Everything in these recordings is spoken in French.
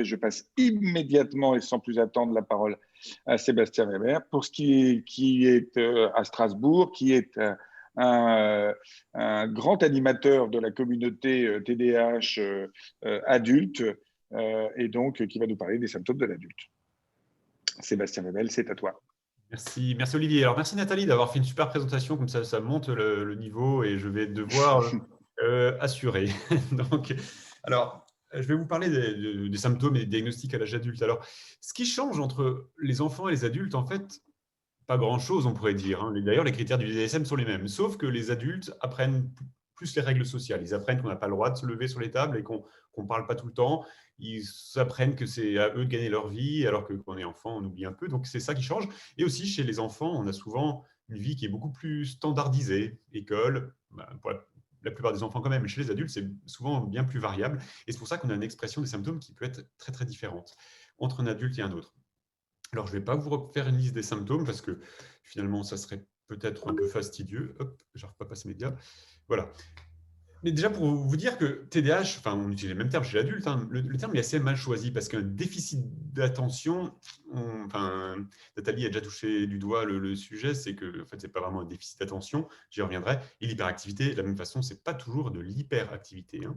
Je passe immédiatement et sans plus attendre la parole à Sébastien Weber pour ce qui est à Strasbourg, qui est un grand animateur de la communauté TDAH adulte et donc qui va nous parler des symptômes de l'adulte. Sébastien Weber, c'est à toi. Merci, merci Olivier. Alors merci Nathalie d'avoir fait une super présentation, comme ça monte le niveau et je vais devoir assurer. Donc, alors, je vais vous parler des symptômes et des diagnostics à l'âge adulte. Alors, ce qui change entre les enfants et les adultes, en fait, pas grand-chose, on pourrait dire, hein. D'ailleurs, les critères du DSM sont les mêmes, sauf que les adultes apprennent plus les règles sociales. Ils apprennent qu'on n'a pas le droit de se lever sur les tables et qu'on ne parle pas tout le temps. Ils apprennent que c'est à eux de gagner leur vie, alors que quand on est enfant, on oublie un peu. Donc, c'est ça qui change. Et aussi, chez les enfants, on a souvent une vie qui est beaucoup plus standardisée. École, pour la plupart des enfants quand même, mais chez les adultes, c'est souvent bien plus variable. Et c'est pour ça qu'on a une expression des symptômes qui peut être très, très différente entre un adulte et un autre. Alors, je ne vais pas vous refaire une liste des symptômes parce que finalement, ça serait peut-être un peu fastidieux. Hop, je n'arrive pas à passer média. Voilà. Mais déjà, pour vous dire que TDAH, enfin, on utilise le même terme chez l'adulte, hein, le terme est assez mal choisi parce qu'un déficit d'attention, enfin, Nathalie a déjà touché du doigt le sujet, c'est que en fait, ce n'est pas vraiment un déficit d'attention, j'y reviendrai. Et l'hyperactivité, de la même façon, ce n'est pas toujours de l'hyperactivité, hein.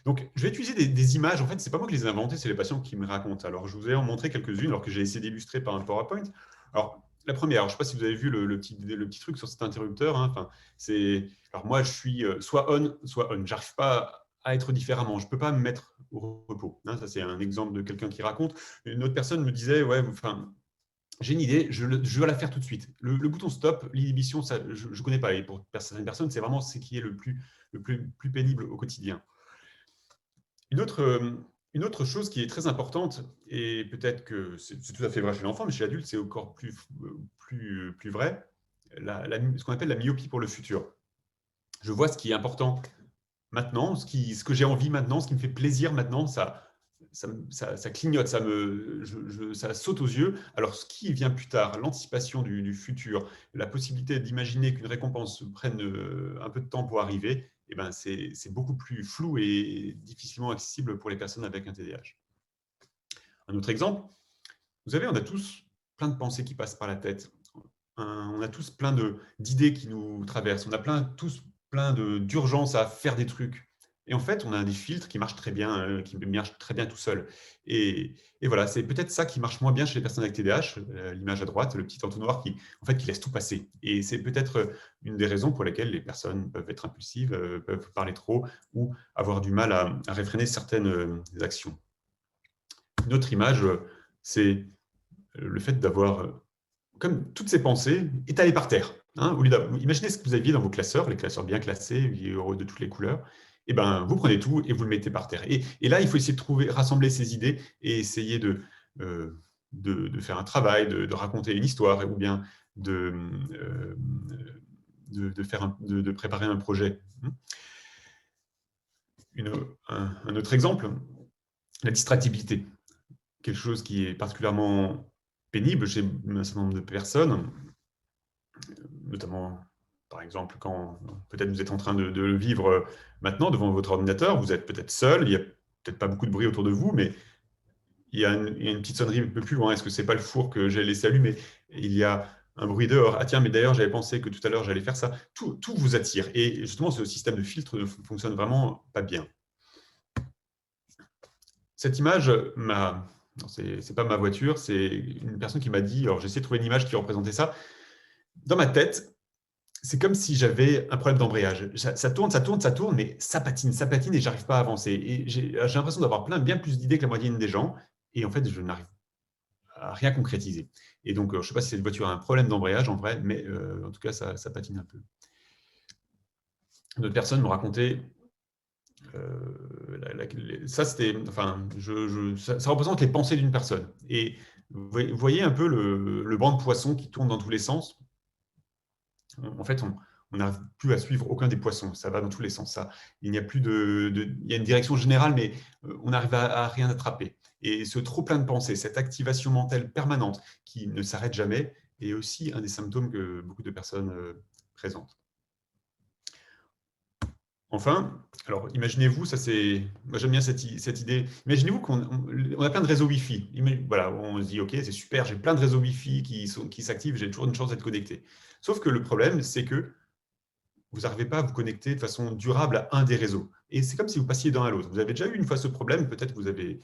Donc, je vais utiliser des images. En fait, ce n'est pas moi qui les ai inventées, c'est les patients qui me racontent. Alors, je vous ai en montré quelques-unes, alors que j'ai essayé d'illustrer par un PowerPoint. Alors, la première, je ne sais pas si vous avez vu le petit truc sur cet interrupteur, hein, enfin, c'est… Alors moi, je suis soit on, soit on. J'arrive pas à être différemment. Je peux pas me mettre au repos, hein. Ça, c'est un exemple de quelqu'un qui raconte. Une autre personne me disait, ouais, enfin, j'ai une idée, je vais la faire tout de suite. Le bouton stop, l'inhibition, ça, je ne connais pas. Et pour certaines personnes, c'est vraiment ce qui est le plus pénible au quotidien. Une autre chose qui est très importante, et peut-être que c'est tout à fait vrai chez l'enfant, mais chez l'adulte, c'est encore plus vrai, ce qu'on appelle la myopie pour le futur. Je vois ce qui est important maintenant, ce que j'ai envie maintenant, ce qui me fait plaisir maintenant, ça clignote, ça saute aux yeux. Alors, ce qui vient plus tard, l'anticipation du futur, la possibilité d'imaginer qu'une récompense prenne un peu de temps pour arriver, eh ben, c'est beaucoup plus flou et difficilement accessible pour les personnes avec un TDAH. Un autre exemple, vous savez, on a tous plein de pensées qui passent par la tête. On a tous plein d'idées qui nous traversent. On a tous plein d'urgences à faire des trucs. Et en fait, on a des filtres qui marchent très bien, tout seuls. Et voilà, c'est peut-être ça qui marche moins bien chez les personnes avec TDAH, l'image à droite, le petit entonnoir qui laisse tout passer. Et c'est peut-être une des raisons pour lesquelles les personnes peuvent être impulsives, peuvent parler trop ou avoir du mal à réfréner certaines actions. Une autre image, c'est le fait d'avoir comme toutes ces pensées étalées par terre, hein, imaginez ce que vous aviez dans vos classeurs, les classeurs bien classés, de toutes les couleurs. Et ben, vous prenez tout et vous le mettez par terre. Et là, il faut essayer de rassembler ces idées et essayer de faire un travail, de raconter une histoire, ou bien de préparer un projet. Un autre exemple, la distractibilité. Quelque chose qui est particulièrement pénible chez un certain nombre de personnes, notamment, par exemple, quand peut-être vous êtes en train de le vivre maintenant devant votre ordinateur, vous êtes peut-être seul, il n'y a peut-être pas beaucoup de bruit autour de vous, mais il y a une petite sonnerie un peu plus loin. Est-ce que ce n'est pas le four que j'ai laissé allumer? Il y a un bruit dehors. Ah tiens, mais d'ailleurs, j'avais pensé que tout à l'heure, j'allais faire ça. Tout vous attire. Et justement, ce système de filtre ne fonctionne vraiment pas bien. Cette image c'est pas ma voiture, c'est une personne qui m'a dit, alors j'ai essayé de trouver une image qui représentait ça. Dans ma tête, c'est comme si j'avais un problème d'embrayage. Ça tourne, mais ça patine et j'arrive pas à avancer. Et j'ai l'impression d'avoir bien plus d'idées que la moyenne des gens. Et en fait, je n'arrive à rien concrétiser. Et donc, je ne sais pas si cette voiture a un problème d'embrayage en vrai, mais en tout cas, ça patine un peu. Une autre personne me racontait ça, c'était, enfin, ça représente les pensées d'une personne. Et vous voyez un peu le banc de poissons qui tourne dans tous les sens. En fait, on n'arrive plus à suivre aucun des poissons. Ça va dans tous les sens. Il n'y a plus il y a une direction générale, mais on n'arrive à rien attraper. Et ce trop plein de pensées, cette activation mentale permanente qui ne s'arrête jamais, est aussi un des symptômes que beaucoup de personnes présentent. Enfin, alors imaginez-vous, moi j'aime bien cette idée. Imaginez-vous qu'on a plein de réseaux Wi-Fi. Voilà, on se dit, ok, c'est super, j'ai plein de réseaux Wi-Fi qui s'activent, j'ai toujours une chance d'être connecté. Sauf que le problème, c'est que vous n'arrivez pas à vous connecter de façon durable à un des réseaux. Et c'est comme si vous passiez d'un à l'autre. Vous avez déjà eu une fois ce problème, peut-être que vous avez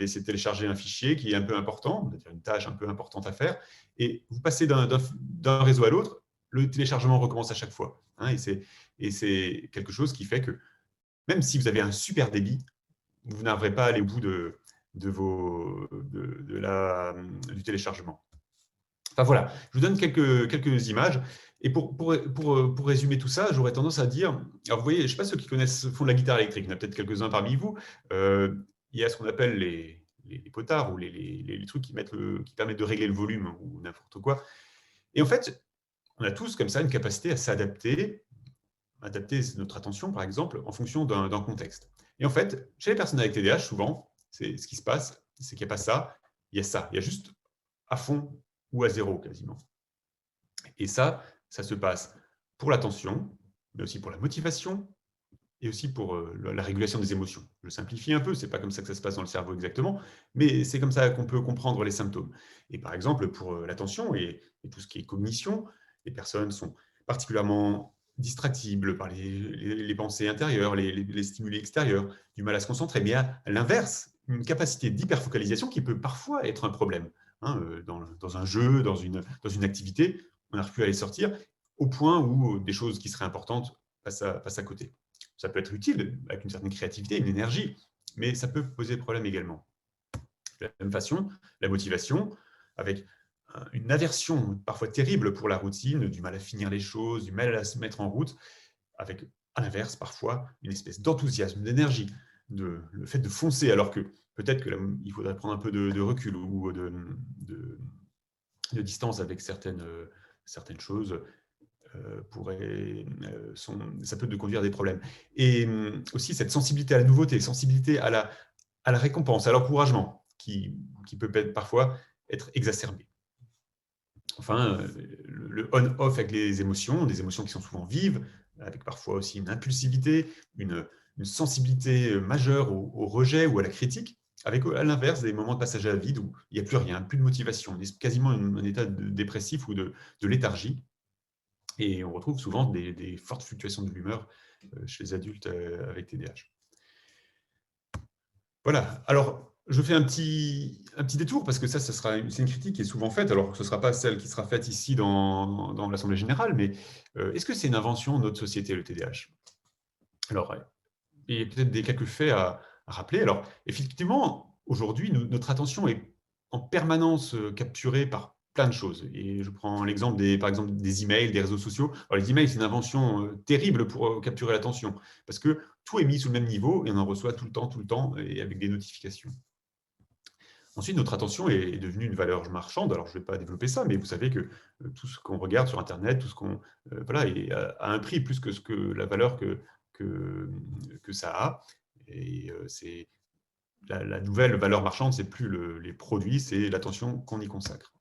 essayé de télécharger un fichier qui est un peu important, c'est-à-dire une tâche un peu importante à faire, et vous passez d'un réseau à l'autre, le téléchargement recommence à chaque fois. Hein, et c'est quelque chose qui fait que même si vous avez un super débit, vous n'arriverez pas à aller au bout du téléchargement. Enfin voilà, je vous donne quelques images. Et pour résumer tout ça, j'aurais tendance à dire, alors vous voyez, je ne sais pas ceux qui font de la guitare électrique, il y en a peut-être quelques-uns parmi vous, il y a ce qu'on appelle les potards ou les trucs qui permettent de régler le volume ou n'importe quoi. Et en fait, on a tous comme ça une capacité à s'adapter, adapter notre attention par exemple en fonction d'un contexte. Et en fait, chez les personnes avec TDAH, souvent, ce qui se passe, c'est qu'il n'y a pas ça, il y a ça, il y a juste à fond ou à zéro quasiment. Et ça se passe pour l'attention, mais aussi pour la motivation et aussi pour la régulation des émotions. Je simplifie un peu, ce n'est pas comme ça que ça se passe dans le cerveau exactement, mais c'est comme ça qu'on peut comprendre les symptômes. Et par exemple, pour l'attention et tout ce qui est cognition, les personnes sont particulièrement distractibles par les pensées intérieures, les stimuli extérieurs, du mal à se concentrer, mais à l'inverse, une capacité d'hyperfocalisation qui peut parfois être un problème. Hein, dans un jeu, dans une activité, on n'arrive plus à les sortir au point où des choses qui seraient importantes passent à côté. Ça peut être utile avec une certaine créativité, une énergie, mais ça peut poser problème également. De la même façon, la motivation, avec une aversion parfois terrible pour la routine, du mal à finir les choses, du mal à se mettre en route, avec à l'inverse parfois une espèce d'enthousiasme, d'énergie, le fait de foncer, alors que peut-être qu'il faudrait prendre un peu de recul ou de distance avec certaines choses ça peut conduire à des problèmes. Et aussi cette sensibilité à la nouveauté, sensibilité à la récompense, à l'encouragement, qui peut parfois être exacerbé. Enfin, le on-off avec les émotions, des émotions qui sont souvent vives, avec parfois aussi une impulsivité, une sensibilité majeure au rejet ou à la critique, avec à l'inverse des moments de passage à la vide où il n'y a plus rien, plus de motivation, quasiment un état dépressif ou de léthargie. Et on retrouve souvent des fortes fluctuations de l'humeur chez les adultes avec TDAH. Voilà. Alors, je fais un petit détour parce que c'est une critique qui est souvent faite, alors que ce ne sera pas celle qui sera faite ici dans l'Assemblée générale, mais est-ce que c'est une invention de notre société, le TDAH? Alors, il y a peut-être quelques faits à rappeler. Alors, effectivement, aujourd'hui, notre attention est en permanence capturée par plein de choses. Et je prends l'exemple par exemple, des emails, des réseaux sociaux. Alors, les emails, c'est une invention terrible pour capturer l'attention, parce que tout est mis sous le même niveau et on en reçoit tout le temps, et avec des notifications. Ensuite, notre attention est devenue une valeur marchande. Alors, je ne vais pas développer ça, mais vous savez que tout ce qu'on regarde sur Internet, tout ce qu'on voilà, a un prix plus que la valeur que ça a. Et c'est la nouvelle valeur marchande, c'est plus les produits, c'est l'attention qu'on y consacre.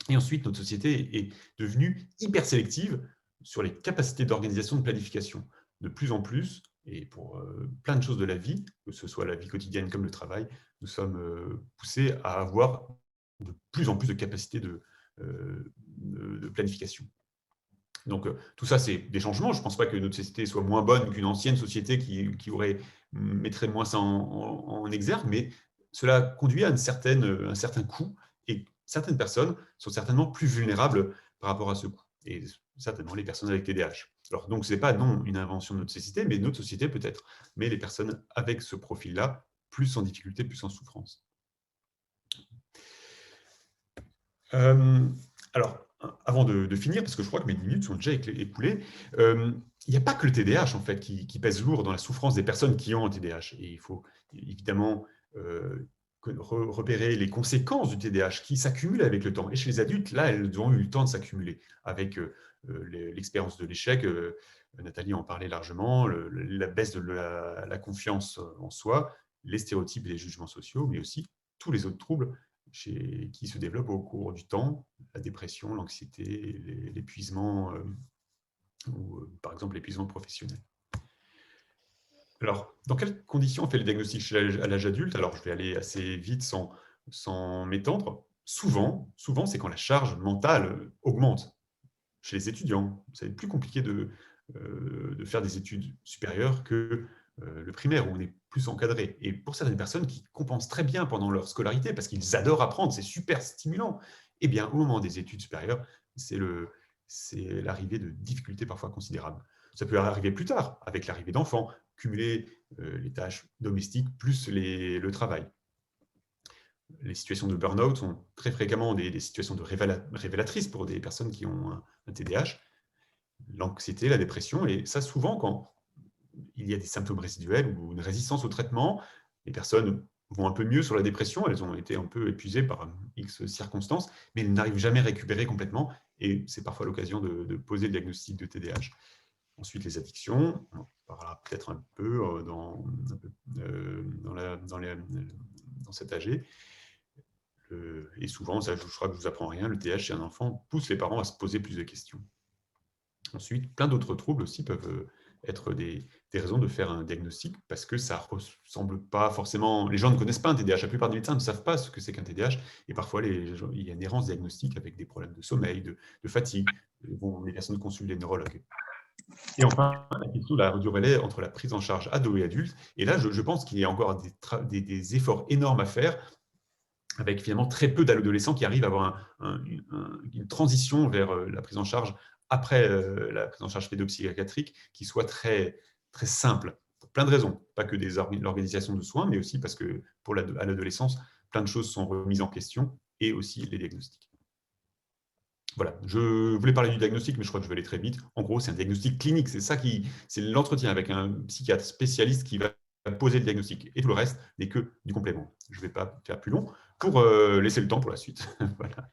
Et ensuite, notre société est devenue hyper sélective sur les capacités d'organisation de planification. De plus en plus, et pour plein de choses de la vie, que ce soit la vie quotidienne comme le travail, nous sommes poussés à avoir de plus en plus de capacités de planification. Donc, tout ça, c'est des changements. Je ne pense pas que notre société soit moins bonne qu'une ancienne société qui mettrait moins ça en exergue, mais cela conduit à un certain coût, et certaines personnes sont certainement plus vulnérables par rapport à ce coût, et certainement les personnes avec TDAH. Alors, donc, ce n'est pas non une invention de notre société, mais notre société peut-être, mais les personnes avec ce profil-là, plus en difficulté, plus en souffrance. Alors, avant de finir, parce que je crois que mes 10 minutes sont déjà écoulées, il n'y a pas que le TDAH en fait, qui pèse lourd dans la souffrance des personnes qui ont un TDAH. Et il faut évidemment repérer les conséquences du TDAH qui s'accumulent avec le temps. Et chez les adultes, là, elles ont eu le temps de s'accumuler avec l'expérience de l'échec. Nathalie en parlait largement, la baisse de la confiance en soi, les stéréotypes et les jugements sociaux, mais aussi tous les autres troubles qui se développent au cours du temps, la dépression, l'anxiété, l'épuisement ou par exemple l'épuisement professionnel. Alors, dans quelles conditions on fait le diagnostic à l'âge adulte? Alors, je vais aller assez vite sans m'étendre. Souvent, c'est quand la charge mentale augmente. Chez les étudiants, c'est plus compliqué de faire des études supérieures que le primaire, où on est plus encadré. Et pour certaines personnes qui compensent très bien pendant leur scolarité, parce qu'ils adorent apprendre, c'est super stimulant, eh bien, au moment des études supérieures, c'est l'arrivée de difficultés parfois considérables. Ça peut arriver plus tard, avec l'arrivée d'enfants, cumuler les tâches domestiques plus le travail. Les situations de burn-out sont très fréquemment des situations révélatrices pour des personnes qui ont un TDAH. L'anxiété, la dépression, et ça souvent quand il y a des symptômes résiduels ou une résistance au traitement, les personnes vont un peu mieux sur la dépression, elles ont été un peu épuisées par X circonstances, mais elles n'arrivent jamais à récupérer complètement, et c'est parfois l'occasion de poser le diagnostic de TDAH. Ensuite, les addictions, on en parlera peut-être un peu dans cet âgé. Et souvent, ça, je crois que je ne vous apprends rien, le TDAH chez un enfant pousse les parents à se poser plus de questions. Ensuite, plein d'autres troubles aussi peuvent être des raisons de faire un diagnostic parce que ça ne ressemble pas forcément. Les gens ne connaissent pas un TDAH. La plupart des médecins ne savent pas ce que c'est qu'un TDAH. Et parfois, il y a une errance diagnostique avec des problèmes de sommeil, de fatigue. Les personnes consultent des neurologues. Et enfin, la question de la du relais entre la prise en charge ado et adulte. Et là, je pense qu'il y a encore des efforts énormes à faire, avec finalement très peu d'adolescents qui arrivent à avoir une transition vers la prise en charge après la prise en charge pédopsychiatrique qui soit très, très simple, pour plein de raisons. Pas que l'organisation de soins, mais aussi parce que à l'adolescence, plein de choses sont remises en question, et aussi les diagnostics. Voilà, je voulais parler du diagnostic, mais je crois que je vais aller très vite. En gros, c'est un diagnostic clinique, c'est l'entretien avec un psychiatre spécialiste qui va poser le diagnostic, et tout le reste n'est que du complément. Je ne vais pas faire plus long pour laisser le temps pour la suite. Voilà.